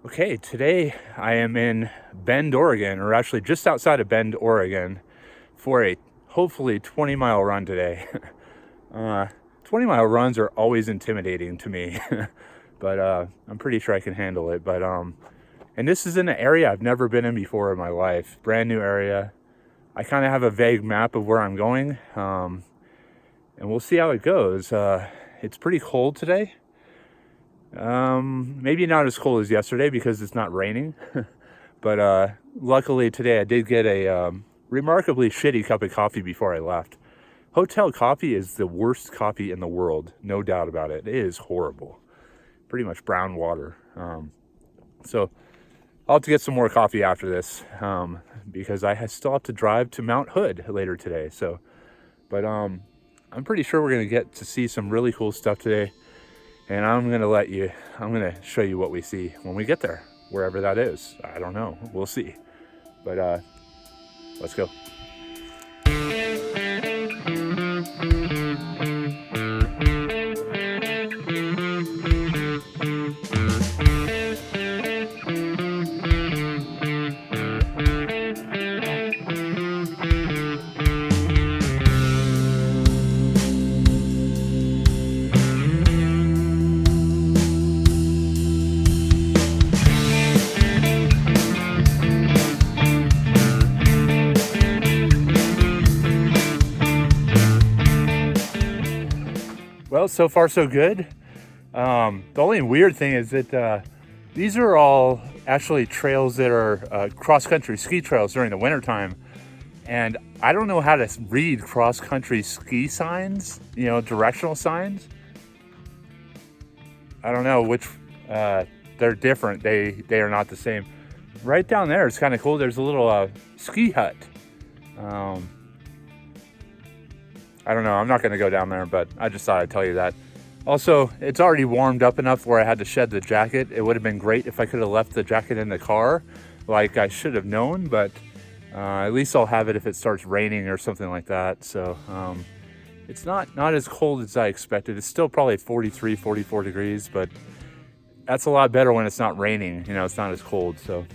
Okay, today I am in Bend, Oregon, or actually just outside of Bend, Oregon, for a hopefully 20-mile run today. 20-mile runs are always intimidating to me, but I'm pretty sure I can handle it. And this is in an area I've never been in before in my life, brand new area. I kind of have a vague map of where I'm going, and we'll see how it goes. It's pretty cold today. Maybe not as cold as yesterday because it's not raining, but luckily today I did get a remarkably shitty cup of coffee before I left. Hotel coffee is the worst coffee in the world, no doubt about it. It is horrible, pretty much brown water. So I'll have to get some more coffee after this, because I still have to drive to Mount Hood later today. But I'm pretty sure we're gonna get to see some really cool stuff today. And I'm going to show you what we see when we get there, wherever that is. I don't know. We'll see. But let's go. Well, so far so good. The only weird thing is that these are all actually trails that are cross-country ski trails during the wintertime. And I don't know how to read cross-country ski signs, directional signs. I don't know which, they're different. They are not the same. Right down there, it's kind of cool. There's a little ski hut. I don't know. I'm not going to go down there, but I just thought I'd tell you that. Also, it's already warmed up enough where I had to shed the jacket. It would have been great if I could have left the jacket in the car, like I should have known, but at least I'll have it if it starts raining or something like that. So it's not as cold as I expected. It's still probably 43, 44 degrees, but that's a lot better when it's not raining. It's not as cold. So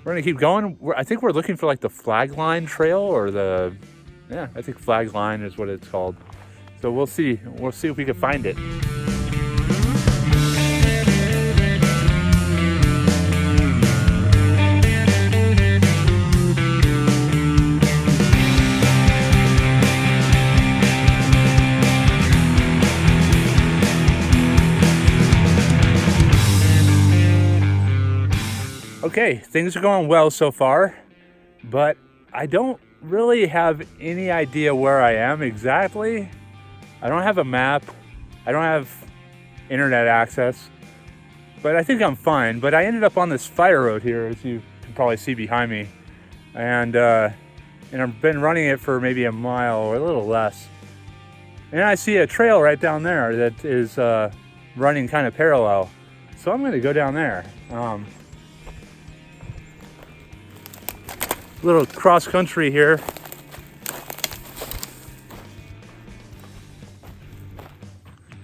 we're going to keep going. I think we're looking for like the flag line trail or I think flag line is what it's called. So we'll see. We'll see if we can find it. Okay, things are going well so far, but I don't really have any idea where I am exactly. I don't have a map. I don't have internet access, but I think I'm fine. But I ended up on this fire road here, as you can probably see behind me, and I've been running it for maybe a mile or a little less. And I see a trail right down there that is running kind of parallel. So I'm going to go down there. Little cross country here.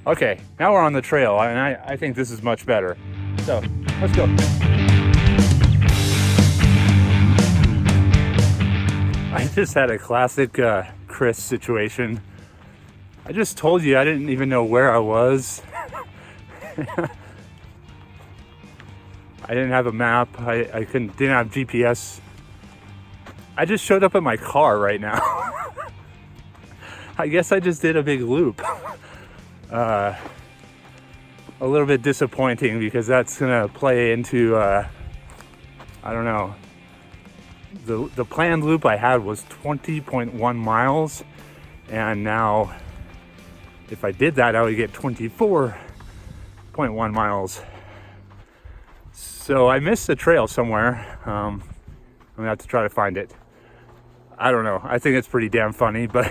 Okay, now we're on the trail, and I think this is much better. So, let's go. I just had a classic Chris situation. I just told you I didn't even know where I was. I didn't have a map. I didn't have GPS. I just showed up in my car right now. I guess I just did a big loop. A little bit disappointing because that's gonna play into, I don't know. The planned loop I had was 20.1 miles. And now, if I did that, I would get 24.1 miles. So I missed the trail somewhere. I'm gonna have to try to find it. I don't know. I think it's pretty damn funny, but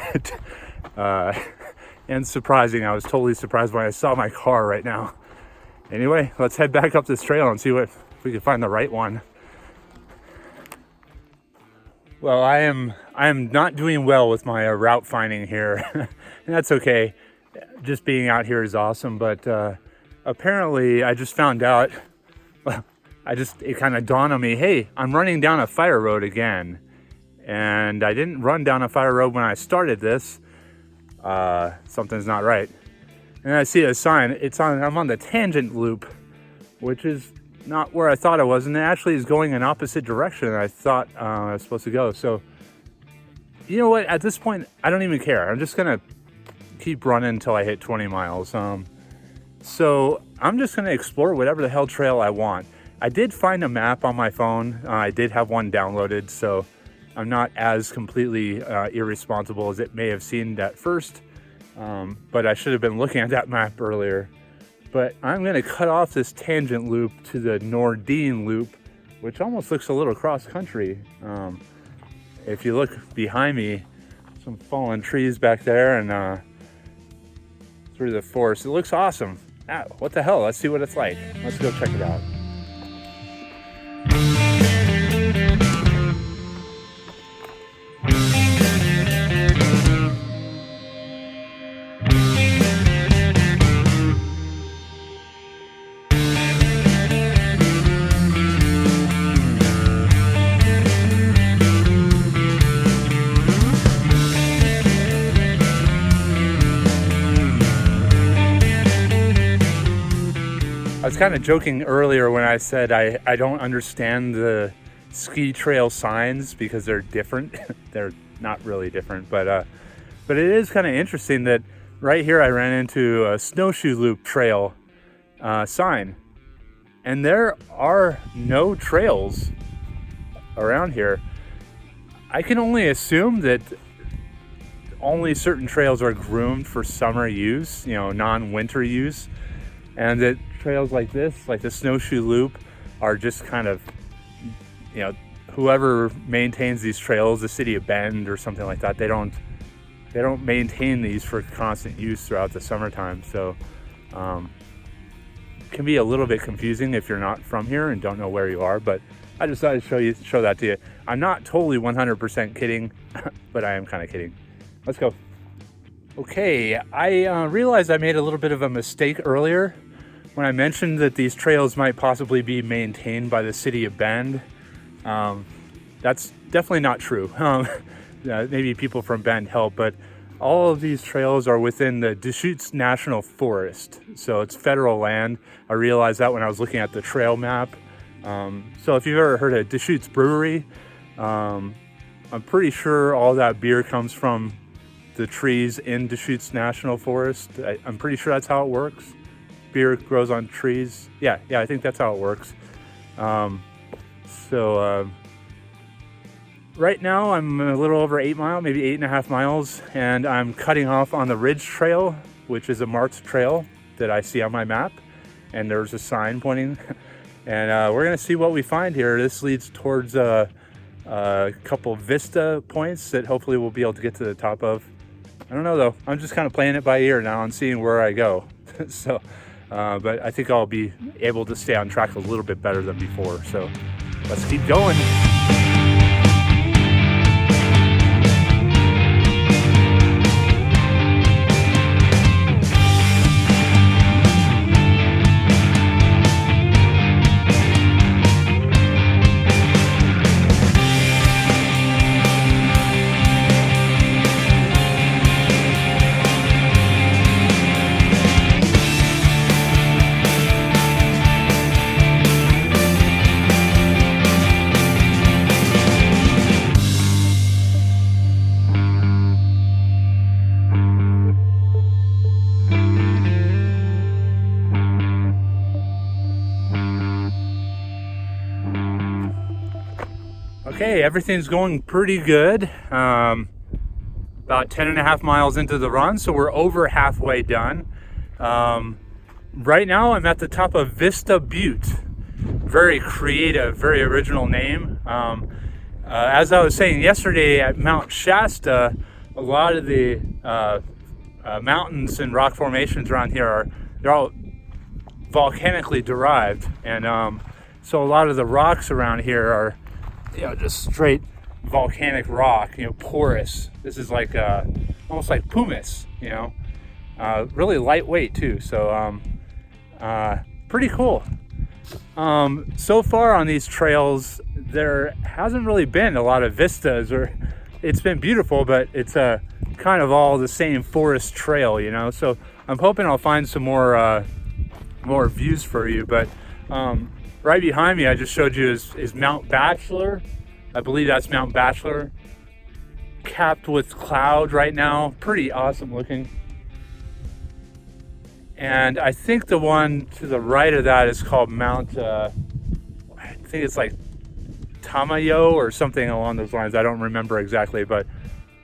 and surprising. I was totally surprised when I saw my car right now. Anyway, let's head back up this trail and see if we can find the right one. Well, I am not doing well with my route finding here, and that's okay. Just being out here is awesome, but apparently I just found out. Well, it kind of dawned on me, hey, I'm running down a fire road again. And I didn't run down a fire road when I started this. Something's not right. And I see a sign. I'm on the tangent loop, which is not where I thought I was. And it actually is going in opposite direction than I thought I was supposed to go. So, you know what? At this point, I don't even care. I'm just going to keep running until I hit 20 miles. So I'm just going to explore whatever the hell trail I want. I did find a map on my phone. I did have one downloaded, so I'm not as completely irresponsible as it may have seemed at first, but I should have been looking at that map earlier. But I'm going to cut off this tangent loop to the Nordine loop, which almost looks a little cross-country. If you look behind me, some fallen trees back there and through the forest. It looks awesome. What the hell? Let's see what it's like. Let's go check it out. I was kind of joking earlier when I said I don't understand the ski trail signs because they're different. They're not really different, but it is kind of interesting that right here I ran into a snowshoe loop trail sign, and there are no trails around here. I can only assume that only certain trails are groomed for summer use, non-winter use, and that trails like this, like the snowshoe loop, are just kind of, whoever maintains these trails, the city of Bend or something like that, they don't maintain these for constant use throughout the summertime. So it can be a little bit confusing if you're not from here and don't know where you are, but I decided to show that to you. I'm not totally 100% kidding, but I am kind of kidding. Let's go. Okay, I realized I made a little bit of a mistake earlier when I mentioned that these trails might possibly be maintained by the city of Bend. That's definitely not true. Maybe people from Bend help, but all of these trails are within the Deschutes National Forest. So it's federal land. I realized that when I was looking at the trail map. So if you've ever heard of Deschutes Brewery, I'm pretty sure all that beer comes from the trees in Deschutes National Forest. I'm pretty sure that's how it works. Beer grows on trees. Yeah, I think that's how it works. Right now I'm a little over 8 miles, maybe 8.5 miles, and I'm cutting off on the Ridge Trail, which is a marked trail that I see on my map, and there's a sign pointing. And we're gonna see what we find here. This leads towards a couple vista points that hopefully we'll be able to get to the top of. I don't know though. I'm just kind of playing it by ear now and seeing where I go. So. But I think I'll be able to stay on track a little bit better than before. So let's keep going. Okay, everything's going pretty good. About 10.5 miles into the run, so we're over halfway done. Right now I'm at the top of Vista Butte. Very creative, very original name. As I was saying yesterday at Mount Shasta, a lot of the mountains and rock formations around here they're all volcanically derived, and so a lot of the rocks around here are just straight volcanic rock, porous. This is like almost like pumice, really lightweight too. So pretty cool. So far on these trails, there hasn't really been a lot of vistas, or it's been beautiful, but it's kind of all the same forest trail, you know. So I'm hoping I'll find some more views for you. But right behind me, I just showed you is Mount Bachelor. I believe that's Mount Bachelor, capped with cloud right now. Pretty awesome looking. And I think the one to the right of that is called Mount, I think it's like Tamayo or something along those lines. I don't remember exactly, but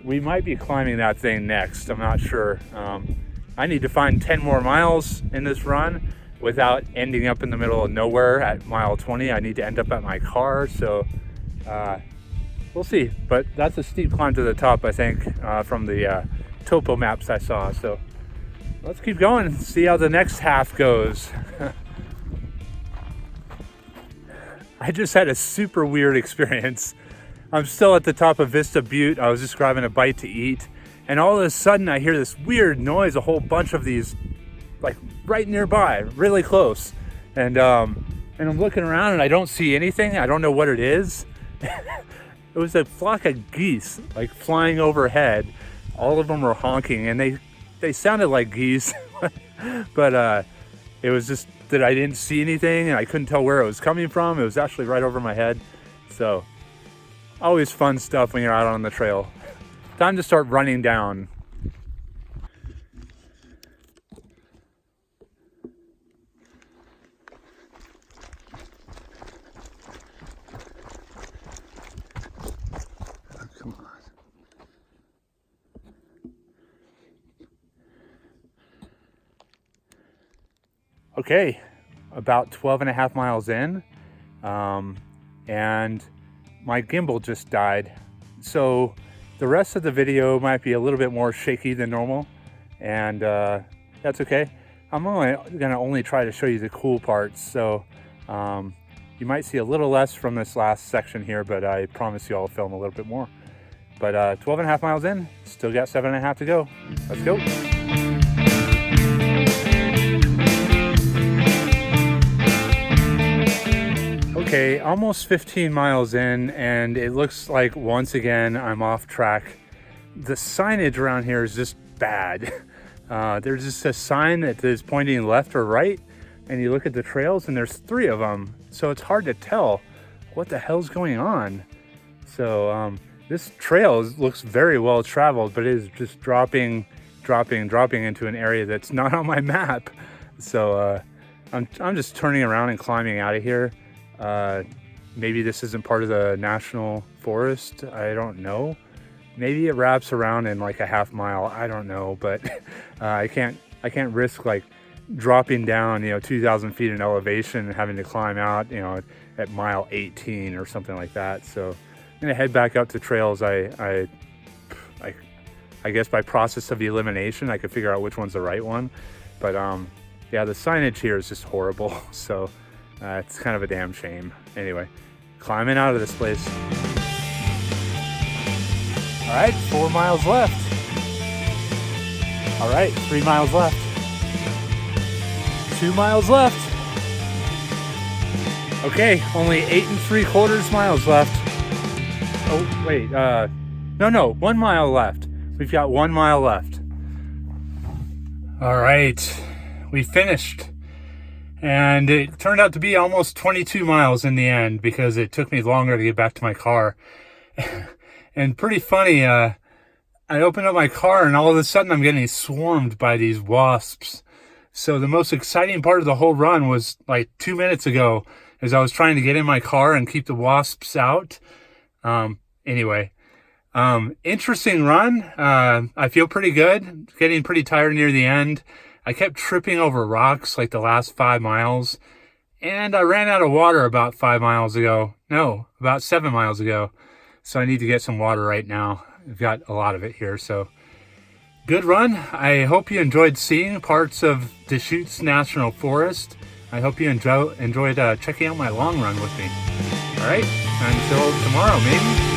we might be climbing that thing next. I'm not sure. I need to find 10 more miles in this run without ending up in the middle of nowhere at mile 20. I need to end up at my car, so we'll see. But that's a steep climb to the top, I think, from the topo maps I saw. So let's keep going and see how the next half goes. I just had a super weird experience. I'm still at the top of Vista Butte. I was just grabbing a bite to eat, and all of a sudden I hear this weird noise, a whole bunch of these, like right nearby, really close. And I'm looking around and I don't see anything. I don't know what it is. It was a flock of geese, like flying overhead. All of them were honking, and they sounded like geese, but it was just that I didn't see anything and I couldn't tell where it was coming from. It was actually right over my head. So always fun stuff when you're out on the trail. Time to start running down. Come on. Okay, about 12 and a half miles in, and my gimbal just died. So the rest of the video might be a little bit more shaky than normal, and that's okay. I'm only try to show you the cool parts. So you might see a little less from this last section here, but I promise you I'll film a little bit more. But 12 and a half miles in, still got 7.5 to go. Let's go. Okay, almost 15 miles in, and it looks like once again I'm off track. The signage around here is just bad. There's just a sign that is pointing left or right, and you look at the trails and there's 3 of them, so it's hard to tell what the hell's going on. So this trail looks very well traveled, but it is just dropping into an area that's not on my map. So I'm just turning around and climbing out of here. Maybe this isn't part of the national forest. I don't know. Maybe it wraps around in like a half mile. I don't know, but I can't risk like dropping down, 2,000 feet in elevation and having to climb out, at mile 18 or something like that. So I'm gonna head back up to trails. I guess by process of elimination, I could figure out which one's the right one. But yeah, the signage here is just horrible. So it's kind of a damn shame. Anyway, climbing out of this place. All right, 4 miles left. All right, 3 miles left. 2 miles left. Okay, only 8 3/4 miles left. Oh, wait, no, 1 mile left. We've got 1 mile left. All right, we finished. And it turned out to be almost 22 miles in the end because it took me longer to get back to my car. And pretty funny, I opened up my car and all of a sudden I'm getting swarmed by these wasps. So the most exciting part of the whole run was like 2 minutes ago as I was trying to get in my car and keep the wasps out. Anyway, interesting run. I feel pretty good, getting pretty tired near the end. I kept tripping over rocks like the last 5 miles, and I ran out of water about 5 miles ago. No, about 7 miles ago. So I need to get some water right now. I've got a lot of it here, so good run. I hope you enjoyed seeing parts of Deschutes National Forest. I hope you enjoyed checking out my long run with me. All right, until tomorrow, maybe.